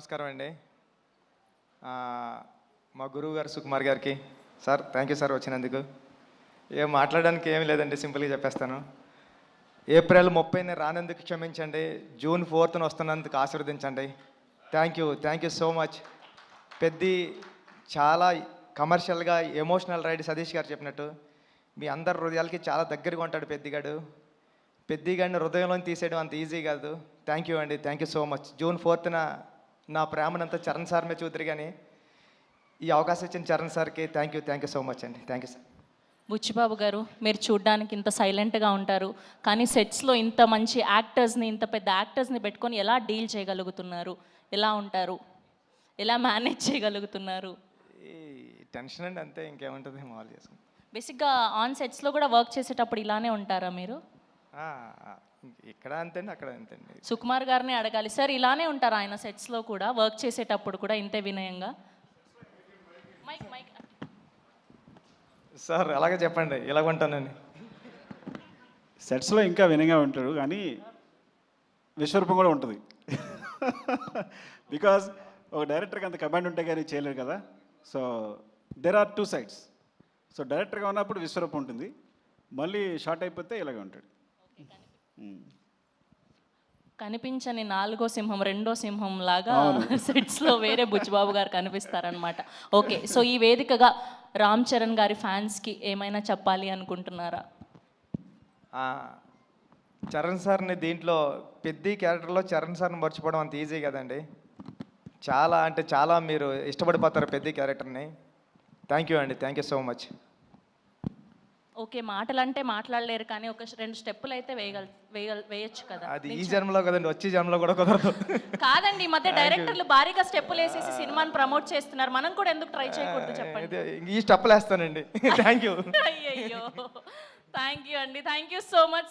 నమస్కారం అండి. మా గురువు గారు సుకుమార్ గారికి సార్ థ్యాంక్ యూ సార్ వచ్చినందుకు. ఏం మాట్లాడడానికి ఏమీ లేదండి, సింపుల్గా చెప్పేస్తాను. ఏప్రిల్ 30ని రానందుకు క్షమించండి, జూన్ 4న వస్తున్నందుకు ఆశీర్వదించండి. Thank you so much. Peddi చాలా కమర్షియల్గా ఎమోషనల్ రైడ్ సతీష్ గారు చెప్పినట్టు మీ అందరి హృదయాలకి చాలా దగ్గరగా ఉంటాడు పెద్దిగాడు. పెద్దిగాడిని హృదయంలో తీసేయడం అంత ఈజీ కాదు. Thank you so much. June 4న నా ప్రేమనంతా చరణ్ సార్ మీద చూద్దరు, కానీ ఈ అవకాశం ఇచ్చిన చరణ్ సార్కి థ్యాంక్ యూ సో మచ్ అండి. Thank you sir. బుచ్చిబాబు గారు, మీరు చూడ్డానికి ఇంత సైలెంట్గా ఉంటారు, కానీ సెట్స్లో ఇంత మంచి యాక్టర్స్ని, ఇంత పెద్ద యాక్టర్స్ని పెట్టుకొని ఎలా డీల్ చేయగలుగుతున్నారు? ఎలా ఉంటారు? ఎలా మేనేజ్ చేయగలుగుతున్నారు? ఈ టెన్షన్ అండి, అంతే, ఇంకేముంటుంది, మామూలు చేసుకుంటాం. బేసిక్గా ఆన్ సెట్స్లో కూడా వర్క్ చేసేటప్పుడు ఇలానే ఉంటారా మీరు? ఇక్కడ అంతేండి, అక్కడ అంతేండి. సుకుమార్ గారిని అడగాలి సార్, ఇలానే ఉంటారా ఆయన సెట్స్లో కూడా, వర్క్ చేసేటప్పుడు కూడా ఇంతే వినయంగా? మైక్ మైక్ సార్ అలాగే చెప్పండి, ఇలాగ ఉంటానని. సెట్స్లో ఇంకా వినయంగా ఉంటాడు, కానీ విశ్వరూపం కూడా ఉంటుంది. బికాజ్ ఒక డైరెక్టర్కి అంత కమాండ్ ఉంటే కానీ చేయలేరు కదా. So there are two sides. So డైరెక్టర్గా ఉన్నప్పుడు విశ్వరూపం ఉంటుంది, మళ్ళీ షార్ట్ అయిపోతే ఇలాగే ఉంటాడు. కనిపించని నాలుగో సింహం, రెండో సింహం లాగా సెట్స్లో వేరే బుచ్చిబాబు గారు కనిపిస్తారనమాట. ఓకే, సో ఈ వేదికగా రామ్ చరణ్ గారి ఫ్యాన్స్కి ఏమైనా చెప్పాలి అనుకుంటున్నారా? చరణ్ సార్ని దీంట్లో పెద్ద క్యారెక్టర్లో చరణ్ సార్ని మర్చిపోవడం అంత ఈజీ కదండి. చాలా అంటే చాలా మీరు ఇష్టపడిపోతారు పెద్ద క్యారెక్టర్ని. Thank you so much. Okay, మాటలంటే మాట్లాడలేరు, కానీ ఒక 2 స్టెప్పులు అయితే వేయచ్చు కదా. అది ఈ జన్మలో కదండి, వచ్చే జన్మలో కూడా కుదరదు. కాదండి, ఈ మధ్య డైరెక్టర్లు భారీగా స్టెప్పులు వేసేసి సినిమాని ప్రమోట్ చేస్తున్నారు, మనం కూడా ఎందుకు ట్రై చేయకూడదు చెప్పండి. ఈ స్టెప్పులు వేస్తానండి. Thank you. అయ్యయ్యో, థ్యాంక్ యూ అండి, థ్యాంక్ యూ సో మచ్.